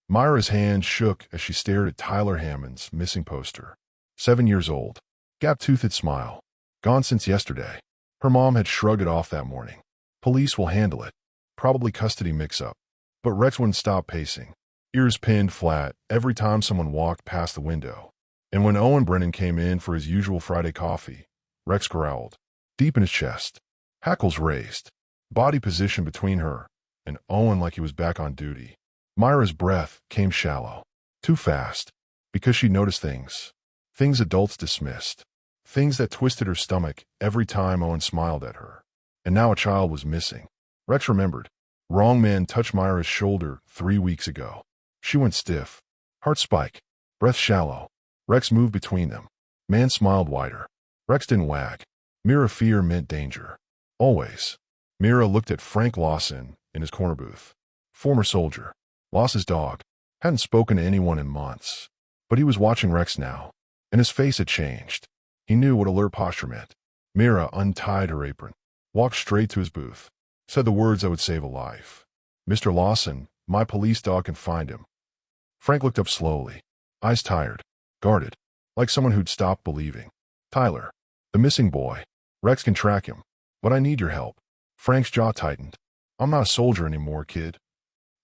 Myra's hand shook as she stared at Tyler Hammond's missing poster. 7 years old. Gap-toothed smile. Gone since yesterday. Her mom had shrugged it off that morning. Police will handle it. Probably custody mix-up. But Rex wouldn't stop pacing. Ears pinned flat every time someone walked past the window. And when Owen Brennan came in for his usual Friday coffee, Rex growled, deep in his chest. Hackles raised. Body position between her and Owen like he was back on duty. Myra's breath came shallow. Too fast. Because she noticed things. Things adults dismissed. Things that twisted her stomach every time Owen smiled at her. And now a child was missing. Rex remembered. Wrong man touched Myra's shoulder 3 weeks ago. She went stiff. Heart spike. Breath shallow. Rex moved between them. Man smiled wider. Rex didn't wag. Mira fear meant danger. Always. Mira looked at Frank Lawson in his corner booth. Former soldier. Lost his dog. Hadn't spoken to anyone in months. But he was watching Rex now. And his face had changed. He knew what alert posture meant. Mira untied her apron. Walked straight to his booth. Said the words that would save a life. Mr. Lawson, my police dog can find him. Frank looked up slowly. Eyes tired. Guarded. Like someone who'd stopped believing. Tyler. The missing boy. Rex can track him. But I need your help. Frank's jaw tightened. I'm not a soldier anymore, kid.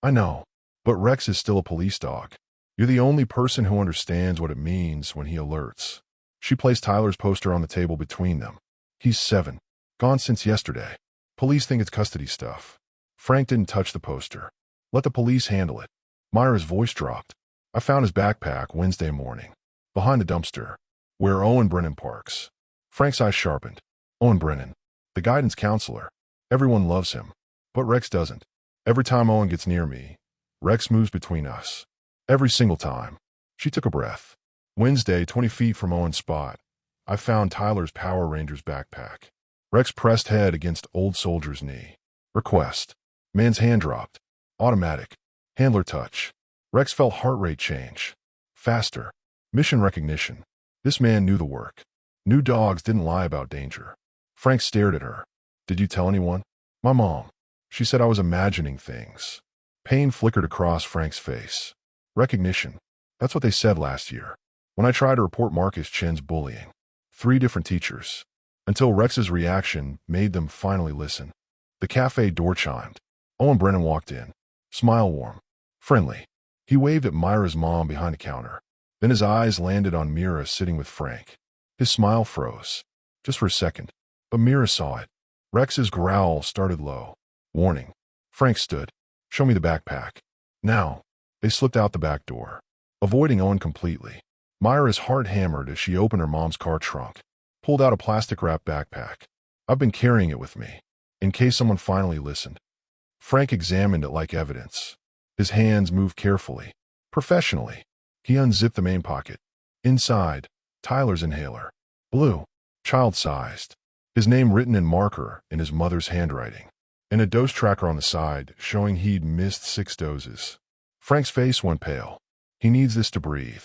I know. But Rex is still a police dog. You're the only person who understands what it means when he alerts. She placed Tyler's poster on the table between them. He's 7. Gone since yesterday. Police think it's custody stuff. Frank didn't touch the poster. Let the police handle it. Myra's voice dropped. I found his backpack Wednesday morning. Behind the dumpster. Where Owen Brennan parks. Frank's eyes sharpened. Owen Brennan. The guidance counselor. Everyone loves him. But Rex doesn't. Every time Owen gets near me, Rex moves between us. Every single time. She took a breath. Wednesday, 20 feet from Owen's spot, I found Tyler's Power Rangers backpack. Rex pressed head against old soldier's knee. Request. Man's hand dropped. Automatic. Handler touch. Rex felt heart rate change. Faster. Mission recognition. This man knew the work. New dogs didn't lie about danger. Frank stared at her. Did you tell anyone? My mom. She said I was imagining things. Pain flickered across Frank's face. Recognition. That's what they said last year. When I tried to report Marcus Chen's bullying. 3 different teachers. Until Rex's reaction made them finally listen. The cafe door chimed. Owen Brennan walked in. Smile warm. Friendly. He waved at Myra's mom behind the counter. Then his eyes landed on Mira sitting with Frank. His smile froze. Just for a second. But Mira saw it. Rex's growl started low. Warning. Frank stood. Show me the backpack. Now. They slipped out the back door. Avoiding Owen completely. Myra's heart hammered as she opened her mom's car trunk. Pulled out a plastic-wrapped backpack. I've been carrying it with me. In case someone finally listened. Frank examined it like evidence. His hands moved carefully. Professionally. He unzipped the main pocket. Inside, Tyler's inhaler. Blue. Child-sized. His name written in marker in his mother's handwriting. And a dose tracker on the side showing he'd missed 6 doses. Frank's face went pale. He needs this to breathe.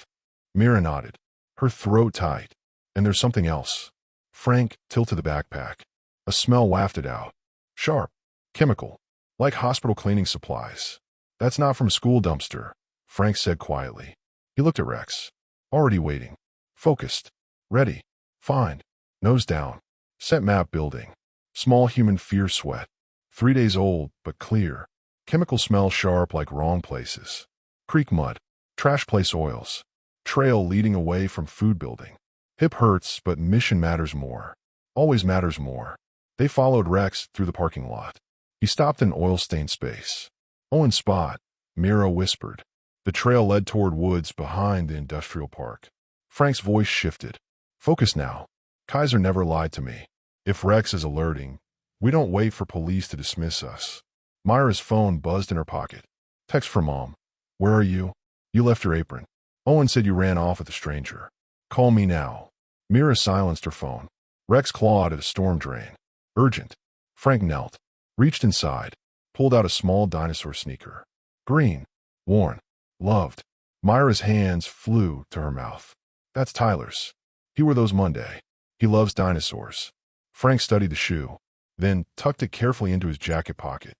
Mira nodded. Her throat tight. And there's something else. Frank tilted the backpack. A smell wafted out. Sharp. Chemical. Like hospital cleaning supplies. That's not from a school dumpster, Frank said quietly. He looked at Rex. Already waiting. Focused. Ready. Find. Nose down. Scent map building. Small human fear sweat. 3 days old, but clear. Chemical smell sharp like wrong places. Creek mud. Trash place oils. Trail leading away from food building. Hip hurts, but mission matters more. Always matters more. They followed Rex through the parking lot. He stopped in oil-stained space. Owen's spot, Mira whispered. The trail led toward woods behind the industrial park. Frank's voice shifted. Focus now. Kaiser never lied to me. If Rex is alerting, we don't wait for police to dismiss us. Myra's phone buzzed in her pocket. Text from Mom. Where are you? You left your apron. Owen said you ran off with a stranger. Call me now. Mira silenced her phone. Rex clawed at a storm drain. Urgent. Frank knelt. Reached inside. Pulled out a small dinosaur sneaker. Green. Worn. Loved. Myra's hands flew to her mouth. That's Tyler's. He wore those Monday. He loves dinosaurs. Frank studied the shoe. Then tucked it carefully into his jacket pocket.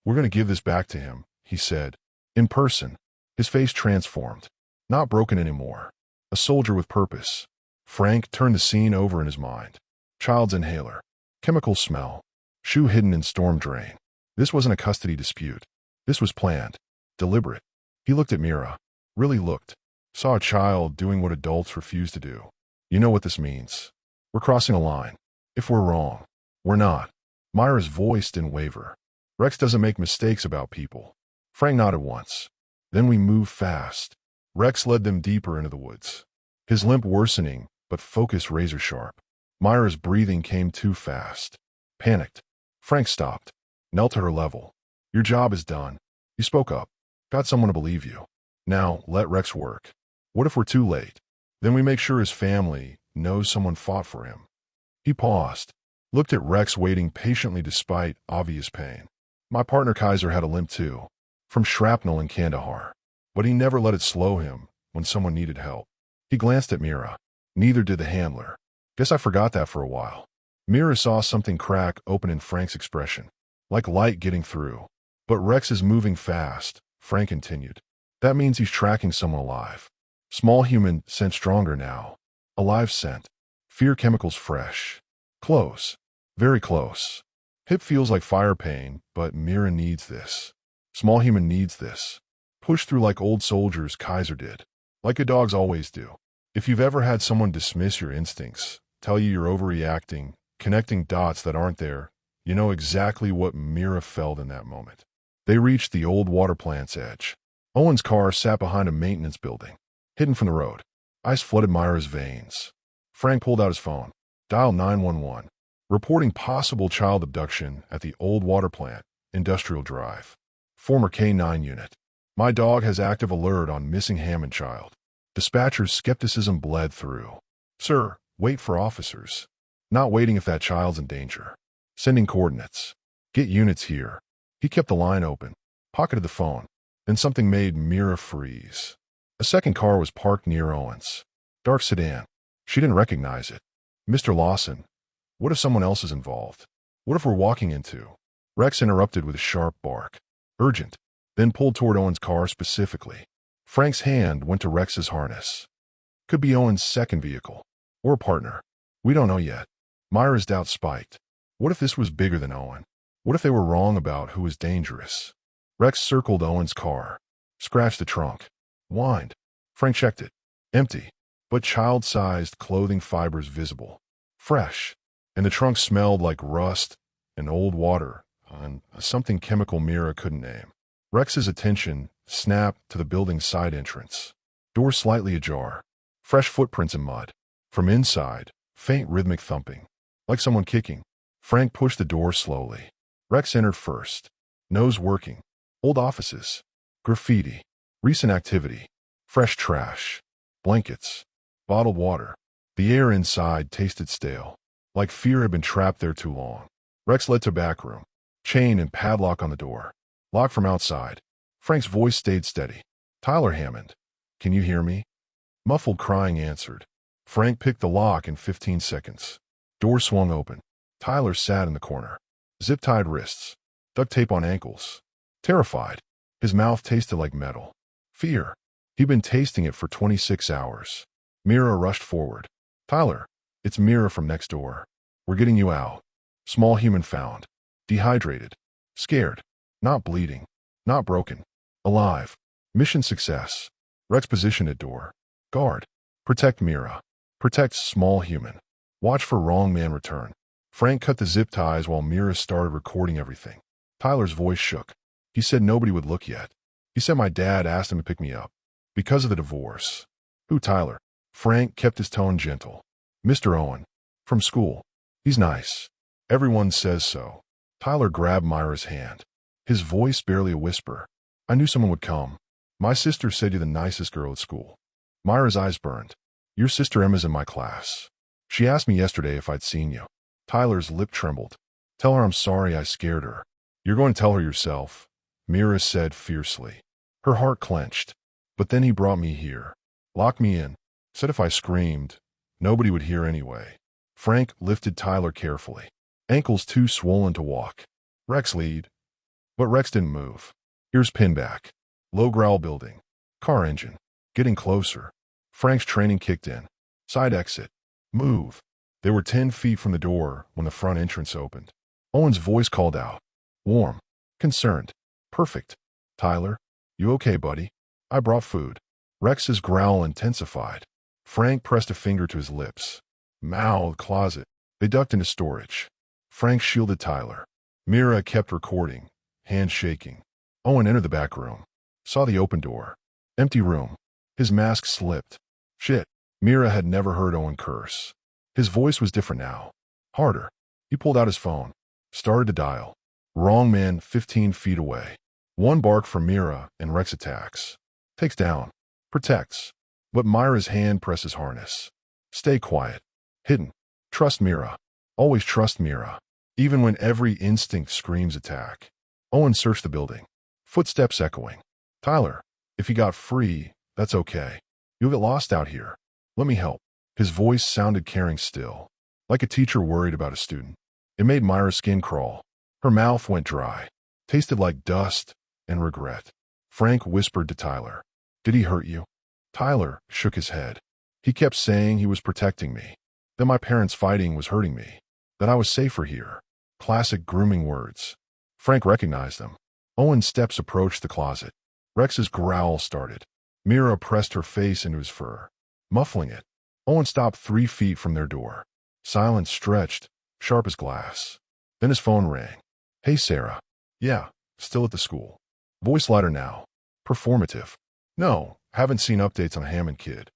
We're going to give this back to him, he said. In person. His face transformed. Not broken anymore. A soldier with purpose. Frank turned the scene over in his mind. Child's inhaler. Chemical smell. Shoe hidden in storm drain. This wasn't a custody dispute. This was planned. Deliberate. He looked at Mira. Really looked. Saw a child doing what adults refuse to do. You know what this means. We're crossing a line. If we're wrong, we're not. Myra's voice didn't waver. Rex doesn't make mistakes about people. Frank nodded once. Then we moved fast. Rex led them deeper into the woods. His limp worsening, but focus razor sharp. Myra's breathing came too fast. Panicked. Frank stopped. Knelt at her level. Your job is done. You spoke up. Got someone to believe you. Now, let Rex work. What if we're too late? Then we make sure his family knows someone fought for him. He paused. Looked at Rex waiting patiently despite obvious pain. My partner Kaiser had a limp too. From shrapnel in Kandahar. But he never let it slow him when someone needed help. He glanced at Mira. Neither did the handler. Guess I forgot that for a while. Mira saw something crack open in Frank's expression. Like light getting through. But Rex is moving fast, Frank continued. That means he's tracking someone alive. Small human scent stronger now. Alive scent. Fear chemicals fresh. Close. Very close. Hip feels like fire pain, but Mira needs this. Small human needs this. Push through like old soldiers Kaiser did. Like good dogs always do. If you've ever had someone dismiss your instincts, tell you you're overreacting, connecting dots that aren't there, you know exactly what Mira felt in that moment. They reached the old water plant's edge. Owen's car sat behind a maintenance building, hidden from the road. Ice flooded Myra's veins. Frank pulled out his phone. Dialed 911. Reporting possible child abduction at the old water plant, Industrial Drive. Former K-9 unit. My dog has active alert on missing Hammond child. Dispatcher's skepticism bled through. Sir, wait for officers. Not waiting if that child's in danger. Sending coordinates. Get units here. He kept the line open. Pocketed the phone. Then something made Mira freeze. A second car was parked near Owen's. Dark sedan. She didn't recognize it. Mr. Lawson. What if someone else is involved? What if we're walking into? Rex interrupted with a sharp bark. Urgent. Then pulled toward Owen's car specifically. Frank's hand went to Rex's harness. Could be Owen's second vehicle. Or a partner. We don't know yet. Myra's doubt spiked. What if this was bigger than Owen? What if they were wrong about who was dangerous? Rex circled Owen's car. Scratched the trunk. Whined. Frank checked it. Empty. But child-sized clothing fibers visible. Fresh. And the trunk smelled like rust and old water and something chemical Mira couldn't name. Rex's attention snapped to the building's side entrance. Door slightly ajar. Fresh footprints in mud. From inside, faint rhythmic thumping. Like someone kicking. Frank pushed the door slowly. Rex entered first. Nose working. Old offices. Graffiti. Recent activity. Fresh trash. Blankets. Bottled water. The air inside tasted stale. Like fear had been trapped there too long. Rex led to back room. Chain and padlock on the door. Locked from outside. Frank's voice stayed steady. Tyler Hammond. Can you hear me? Muffled crying answered. Frank picked the lock in 15 seconds. Door swung open. Tyler sat in the corner. Zip-tied wrists. Duct tape on ankles. Terrified. His mouth tasted like metal. Fear. He'd been tasting it for 26 hours. Mira rushed forward. Tyler. It's Mira from next door. We're getting you out. Small human found. Dehydrated. Scared. Not bleeding. Not broken. Alive. Mission success. Rex positioned at door. Guard. Protect Mira. Protect small human. Watch for wrong man return. Frank cut the zip ties while Mira started recording everything. Tyler's voice shook. He said nobody would look yet. He said my dad asked him to pick me up. Because of the divorce. Who, Tyler? Frank kept his tone gentle. Mr. Owen. From school. He's nice. Everyone says so. Tyler grabbed Myra's hand. His voice barely a whisper. I knew someone would come. My sister said you're the nicest girl at school. Myra's eyes burned. Your sister Emma's in my class. She asked me yesterday if I'd seen you. Tyler's lip trembled. Tell her I'm sorry I scared her. You're going to tell her yourself, Mira said fiercely. Her heart clenched. But then he brought me here. Locked me in. Said if I screamed, nobody would hear anyway. Frank lifted Tyler carefully. Ankles too swollen to walk. Rex lead. But Rex didn't move. Ears pinned back. Low growl building. Car engine. Getting closer. Frank's training kicked in. Side exit. Move. They were 10 feet from the door when the front entrance opened. Owen's voice called out. Warm. Concerned. Perfect. Tyler, you okay, buddy? I brought food. Rex's growl intensified. Frank pressed a finger to his lips. Mouth closet. They ducked into storage. Frank shielded Tyler. Mira kept recording, hands shaking. Owen entered the back room. Saw the open door. Empty room. His mask slipped. Shit. Mira had never heard Owen curse. His voice was different now. Harder. He pulled out his phone. Started to dial. Wrong man 15 feet away. One bark from Mira and Rex attacks. Takes down. Protects. But Myra's hand presses harness. Stay quiet. Hidden. Trust Mira. Always trust Mira. Even when every instinct screams attack. Owen searched the building. Footsteps echoing. Tyler, if you got free, that's okay. You'll get lost out here. Let me help. His voice sounded caring still. Like a teacher worried about a student. It made Myra's skin crawl. Her mouth went dry. Tasted like dust and regret. Frank whispered to Tyler. Did he hurt you? Tyler shook his head. He kept saying he was protecting me. That my parents' fighting was hurting me. That I was safer here. Classic grooming words. Frank recognized them. Owen's steps approached the closet. Rex's growl started. Mira pressed her face into his fur, muffling it. Owen stopped 3 feet from their door. Silence stretched, sharp as glass. Then his phone rang. Hey, Sarah. Yeah, still at the school. Voice lighter now. Performative. No, haven't seen updates on Hammond Kid.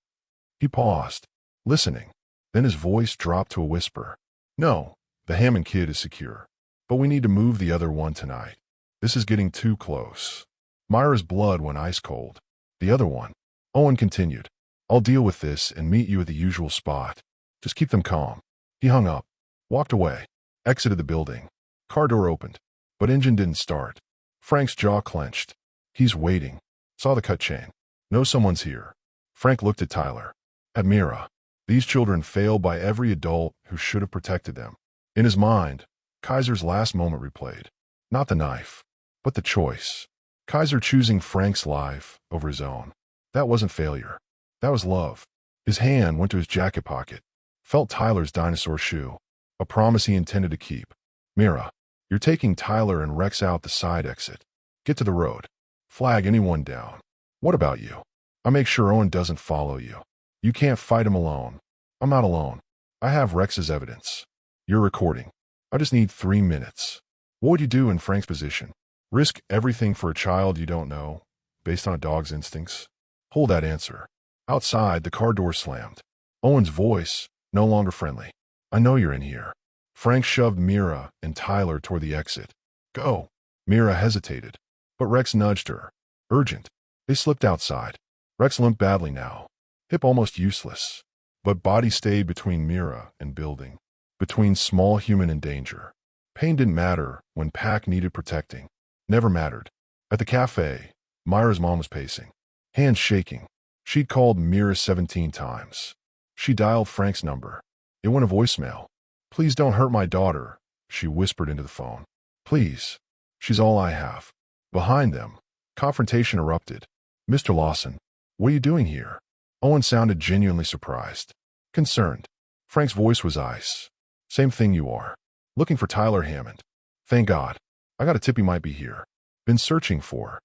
He paused, listening. Then his voice dropped to a whisper. No, the Hammond Kid is secure. But we need to move the other one tonight. This is getting too close. Myra's blood went ice cold. The other one. Owen continued. I'll deal with this and meet you at the usual spot. Just keep them calm. He hung up, walked away, exited the building. Car door opened, but engine didn't start. Frank's jaw clenched. He's waiting. Saw the cut chain. Know someone's here. Frank looked at Tyler. At Mira. These children fail by every adult who should have protected them. In his mind, Kaiser's last moment replayed. Not the knife, but the choice. Kaiser choosing Frank's life over his own. That wasn't failure. That was love. His hand went to his jacket pocket. Felt Tyler's dinosaur shoe. A promise he intended to keep. Mira, you're taking Tyler and Rex out the side exit. Get to the road. Flag anyone down. What about you? I make sure Owen doesn't follow you. You can't fight him alone. I'm not alone. I have Rex's evidence. You're recording. I just need 3 minutes. What would you do in Frank's position? Risk everything for a child you don't know, based on a dog's instincts? Hold that answer. Outside, the car door slammed. Owen's voice, no longer friendly. I know you're in here. Frank shoved Mira and Tyler toward the exit. Go. Mira hesitated, but Rex nudged her. Urgent. They slipped outside. Rex limped badly now. Hip almost useless. But body stayed between Mira and building. Between small human and danger. Pain didn't matter when Pack needed protecting. Never mattered. At the cafe, Myra's mom was pacing. Hands shaking. She'd called Mira 17 times. She dialed Frank's number. It went a voicemail. Please don't hurt my daughter, she whispered into the phone. Please. She's all I have. Behind them, confrontation erupted. Mr. Lawson, what are you doing here? Owen sounded genuinely surprised. Concerned. Frank's voice was ice. Same thing you are. Looking for Tyler Hammond. Thank God. I got a tip he might be here. Been searching for.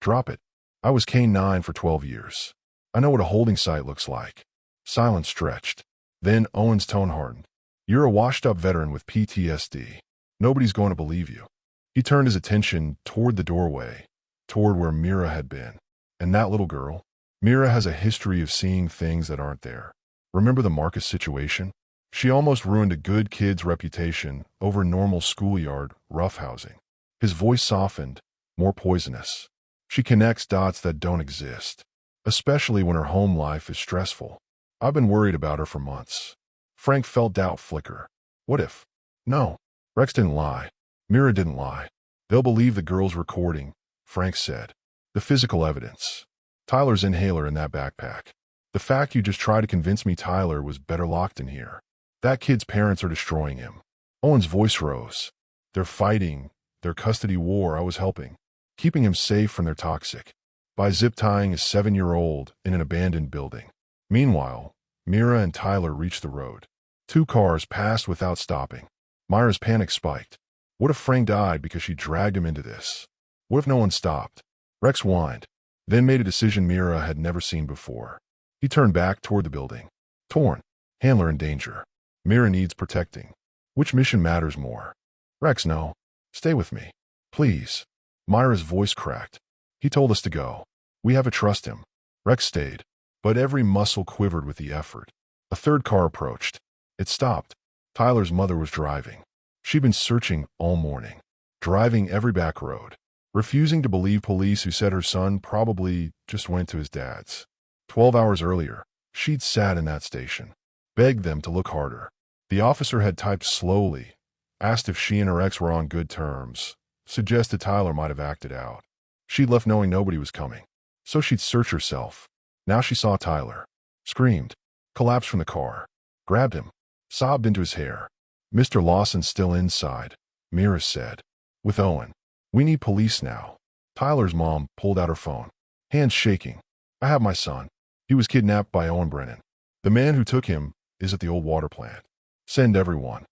Drop it. I was K-9 for 12 years. I know what a holding site looks like. Silence stretched. Then Owen's tone hardened. You're a washed-up veteran with PTSD. Nobody's going to believe you. He turned his attention toward the doorway, toward where Mira had been. And that little girl? Mira has a history of seeing things that aren't there. Remember the Marcus situation? She almost ruined a good kid's reputation over normal schoolyard roughhousing. His voice softened, more poisonous. She connects dots that don't exist, especially when her home life is stressful. I've been worried about her for months. Frank felt doubt flicker. What if? No. Rex didn't lie. Mira didn't lie. They'll believe the girl's recording, Frank said. The physical evidence. Tyler's inhaler in that backpack. The fact you just tried to convince me Tyler was better locked in here. That kid's parents are destroying him. Owen's voice rose. They're fighting. Their custody war I was helping. Keeping him safe from their toxic. by zip-tying his 7-year-old in an abandoned building. Meanwhile, Mira and Tyler reached the road. 2 cars passed without stopping. Myra's panic spiked. What if Frank died because she dragged him into this? What if no one stopped? Rex whined, then made a decision Mira had never seen before. He turned back toward the building. Torn. Handler in danger. Mira needs protecting. Which mission matters more? Rex, no. Stay with me. Please. Myra's voice cracked. He told us to go. We have to trust him. Rex stayed, but every muscle quivered with the effort. A 3rd car approached. It stopped. Tyler's mother was driving. She'd been searching all morning, driving every back road, refusing to believe police who said her son probably just went to his dad's. 12 hours earlier, she'd sat in that station, begged them to look harder. The officer had typed slowly, asked if she and her ex were on good terms, suggested Tyler might have acted out. She'd left knowing nobody was coming, so she'd search herself. Now she saw Tyler, screamed, collapsed from the car, grabbed him, sobbed into his hair. Mr. Lawson's still inside, Mira said. With Owen. We need police now. Tyler's mom pulled out her phone, hands shaking. I have my son. He was kidnapped by Owen Brennan. The man who took him is at the old water plant. Send everyone.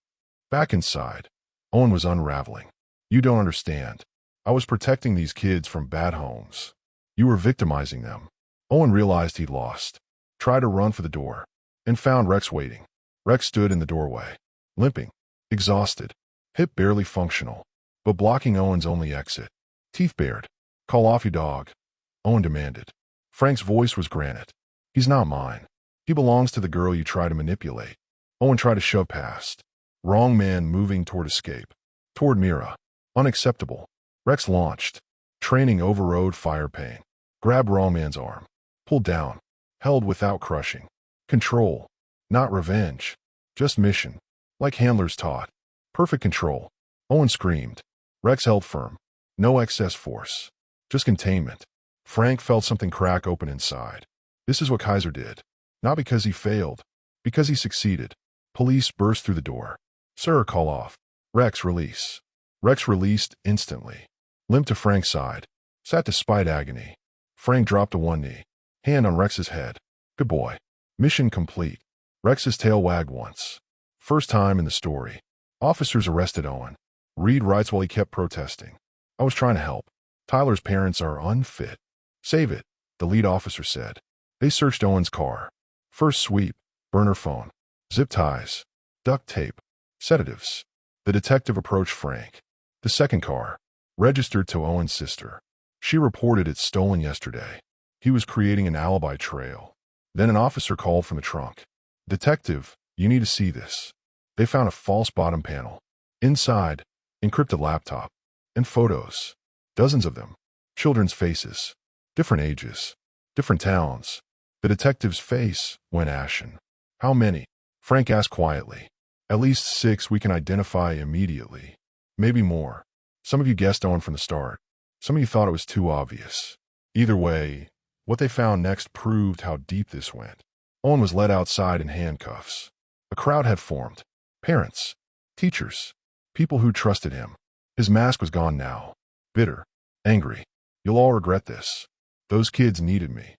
Back inside, Owen was unraveling. You don't understand. I was protecting these kids from bad homes. You were victimizing them. Owen realized he'd lost. Tried to run for the door, and found Rex waiting. Rex stood in the doorway, limping, exhausted, hip barely functional, but blocking Owen's only exit. Teeth bared. Call off your dog, Owen demanded. Frank's voice was granite. He's not mine. He belongs to the girl you try to manipulate. Owen tried to shove past. Wrong man moving toward escape. Toward Mira. Unacceptable. Rex launched. Training overrode fire pain. Grabbed wrong man's arm. Pulled down. Held without crushing. Control. Not revenge. Just mission. Like handlers taught. Perfect control. Owen screamed. Rex held firm. No excess force. Just containment. Frank felt something crack open inside. This is what Kaiser did. Not because he failed. Because he succeeded. Police burst through the door. Sir, call off. Rex, release. Rex released instantly. Limped to Frank's side. Sat despite agony. Frank dropped to one knee. Hand on Rex's head. Good boy. Mission complete. Rex's tail wagged once. First time in the story. Officers arrested Owen. Reed writes while he kept protesting. I was trying to help. Tyler's parents are unfit. Save it, the lead officer said. They searched Owen's car. First sweep, burner phone, zip ties, duct tape, sedatives. The detective approached Frank. The second car, registered to Owen's sister. She reported it stolen yesterday. He was creating an alibi trail. Then an officer called from the trunk. Detective, you need to see this. They found a false bottom panel. Inside, encrypted laptop. And photos. Dozens of them. Children's faces. Different ages. Different towns. The detective's face went ashen. How many? Frank asked quietly. At least 6 we can identify immediately. Maybe more. Some of you guessed Owen from the start. Some of you thought it was too obvious. Either way, what they found next proved how deep this went. Owen was led outside in handcuffs. A crowd had formed. Parents. Teachers. People who trusted him. His mask was gone now. Bitter. Angry. You'll all regret this. Those kids needed me.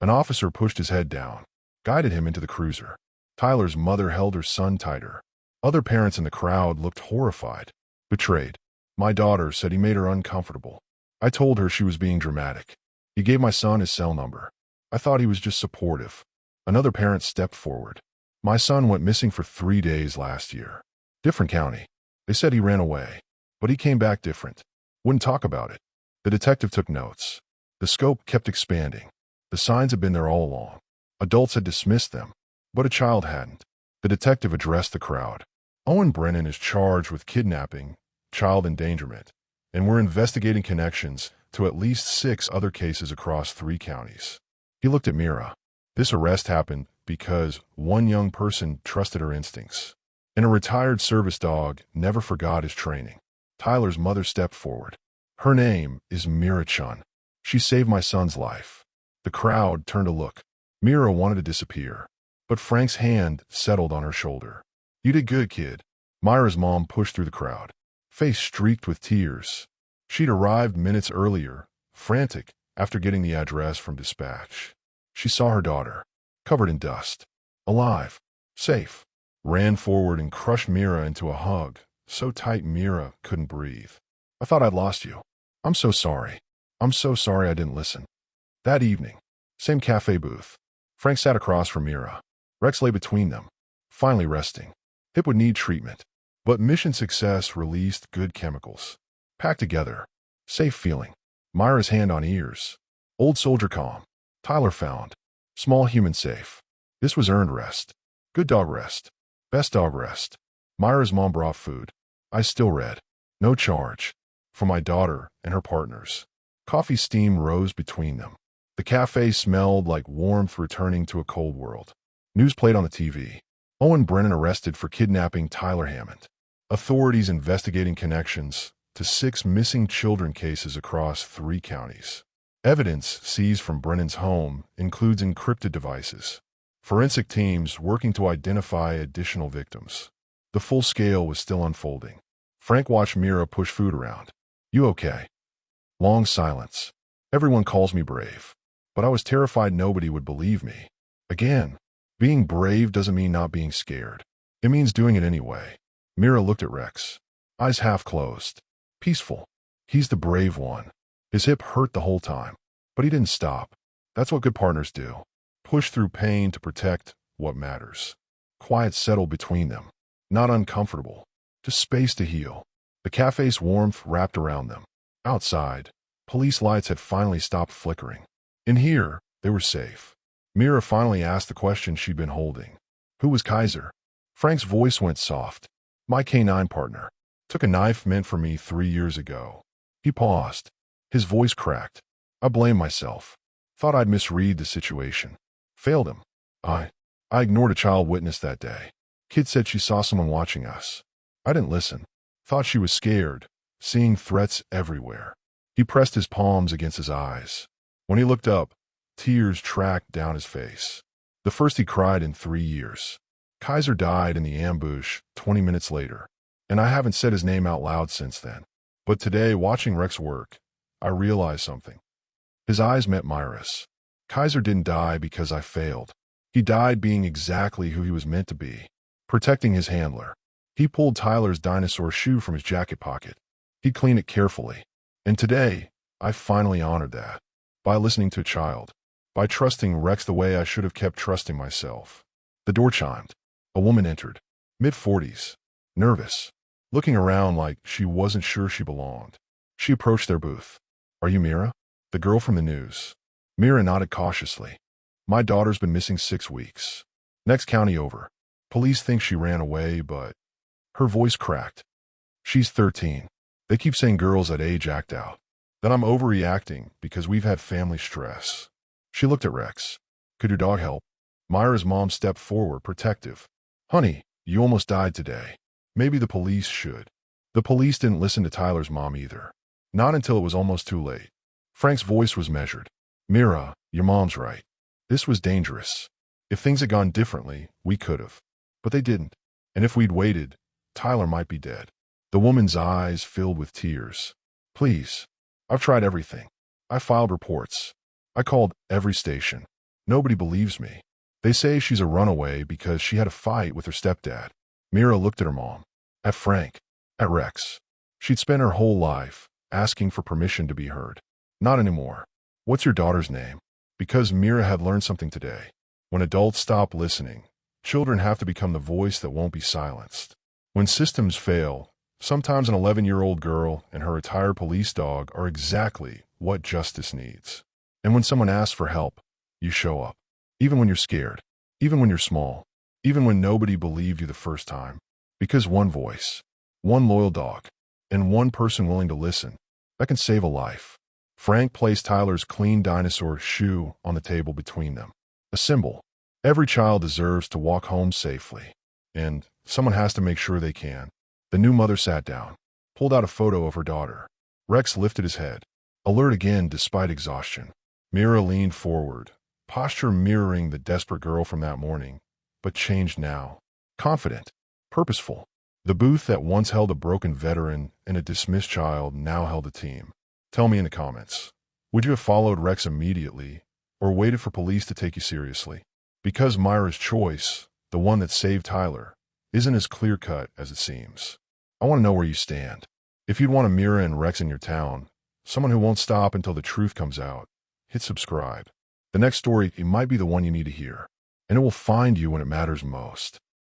An officer pushed his head down. Guided him into the cruiser. Tyler's mother held her son tighter. Other parents in the crowd looked horrified. Betrayed. My daughter said he made her uncomfortable. I told her she was being dramatic. He gave my son his cell number. I thought he was just supportive. Another parent stepped forward. My son went missing for 3 days last year. Different county. They said he ran away. But he came back different. Wouldn't talk about it. The detective took notes. The scope kept expanding. The signs had been there all along. Adults had dismissed them. But a child hadn't. The detective addressed the crowd. Owen Brennan is charged with kidnapping, child endangerment, and we're investigating connections to at least 6 other cases across 3 counties. He looked at Mira. This arrest happened because one young person trusted her instincts. And a retired service dog never forgot his training. Tyler's mother stepped forward. Her name is Mira Chun. She saved my son's life. The crowd turned to look. Mira wanted to disappear, but Frank's hand settled on her shoulder. You did good, kid. Myra's mom pushed through the crowd, face streaked with tears. She'd arrived minutes earlier, frantic, After getting the address from dispatch, she saw her daughter, covered in dust, alive, safe, ran forward and crushed Mira into a hug, so tight Mira couldn't breathe. I thought I'd lost you. I'm so sorry. I'm so sorry I didn't listen. That evening, same cafe booth. Frank sat across from Mira. Rex lay between them, finally resting. Hip would need treatment, but mission success released good chemicals. Packed together, safe feeling. Myra's hand on ears. Old soldier calm. Tyler found. Small human safe. This was earned rest. Good dog rest. Best dog rest. Myra's mom brought food. I still read. No charge. For my daughter and her partners. Coffee steam rose between them. The cafe smelled like warmth returning to a cold world. News played on the TV. Owen Brennan arrested for kidnapping Tyler Hammond. Authorities investigating connections to 6 missing children cases across 3 counties. Evidence seized from Brennan's home includes encrypted devices. Forensic teams working to identify additional victims. The full scale was still unfolding. Frank watched Mira push food around. You okay? Long silence. Everyone calls me brave. But I was terrified nobody would believe me. Again, being brave doesn't mean not being scared. It means doing it anyway. Mira looked at Rex. Eyes half closed. Peaceful. He's the brave one. His hip hurt the whole time. But he didn't stop. That's what good partners do. Push through pain to protect what matters. Quiet settled between them. Not uncomfortable. Just space to heal. The cafe's warmth wrapped around them. Outside, police lights had finally stopped flickering. In here, they were safe. Mira finally asked the question she'd been holding. Who was Kaiser? Frank's voice went soft. My canine partner. Took a knife meant for me 3 years ago. He paused. His voice cracked. I blamed myself. Thought I'd misread the situation. Failed him. I ignored a child witness that day. Kid said she saw someone watching us. I didn't listen. Thought she was scared, seeing threats everywhere. He pressed his palms against his eyes. When he looked up, tears tracked down his face. The first he cried in 3 years. Kaiser died in the ambush 20 minutes later, and I haven't said his name out loud since then. But today, watching Rex work, I realized something. His eyes met Myra's. Kaiser didn't die because I failed. He died being exactly who he was meant to be, protecting his handler. He pulled Tyler's dinosaur shoe from his jacket pocket. He cleaned it carefully. And today, I finally honored that. By listening to a child. By trusting Rex the way I should have kept trusting myself. The door chimed. A woman entered. Mid-40s. Nervous. Looking around like she wasn't sure she belonged. She approached their booth. Are you Mira? The girl from the news. Mira nodded cautiously. My daughter's been missing 6 weeks. Next county over. Police think she ran away, but... Her voice cracked. She's 13. They keep saying girls that age act out. That I'm overreacting because we've had family stress. She looked at Rex. Could your dog help? Myra's mom stepped forward, protective. Honey, you almost died today. Maybe the police should. The police didn't listen to Tyler's mom either. Not until it was almost too late. Frank's voice was measured. Mira, your mom's right. This was dangerous. If things had gone differently, we could have. But they didn't. And if we'd waited, Tyler might be dead. The woman's eyes filled with tears. Please. I've tried everything. I filed reports. I called every station. Nobody believes me. They say she's a runaway because she had a fight with her stepdad. Mira looked at her mom. At Frank. At Rex. She'd spent her whole life asking for permission to be heard. Not anymore. What's your daughter's name? Because Mira had learned something today. When adults stop listening, children have to become the voice that won't be silenced. When systems fail, sometimes an 11-year-old girl and her retired police dog are exactly what justice needs. And when someone asks for help, you show up. Even when you're scared. Even when you're small. Even when nobody believed you the first time. Because one voice, one loyal dog, and one person willing to listen, that can save a life. Frank placed Tyler's clean dinosaur shoe on the table between them. A symbol. Every child deserves to walk home safely. And someone has to make sure they can. The new mother sat down, pulled out a photo of her daughter. Rex lifted his head, alert again despite exhaustion. Mira leaned forward, posture mirroring the desperate girl from that morning, but changed now. Confident, purposeful. The booth that once held a broken veteran and a dismissed child now held a team. Tell me in the comments, Would you have followed Rex immediately or waited for police to take you seriously? Because Myra's choice, the one that saved Tyler, isn't as clear-cut as it seems. I want to know where you stand. If you'd want a Mira and Rex in your town, someone who won't stop until the truth comes out, hit subscribe. The next story, it might be the one you need to hear, and it will find you when it matters most.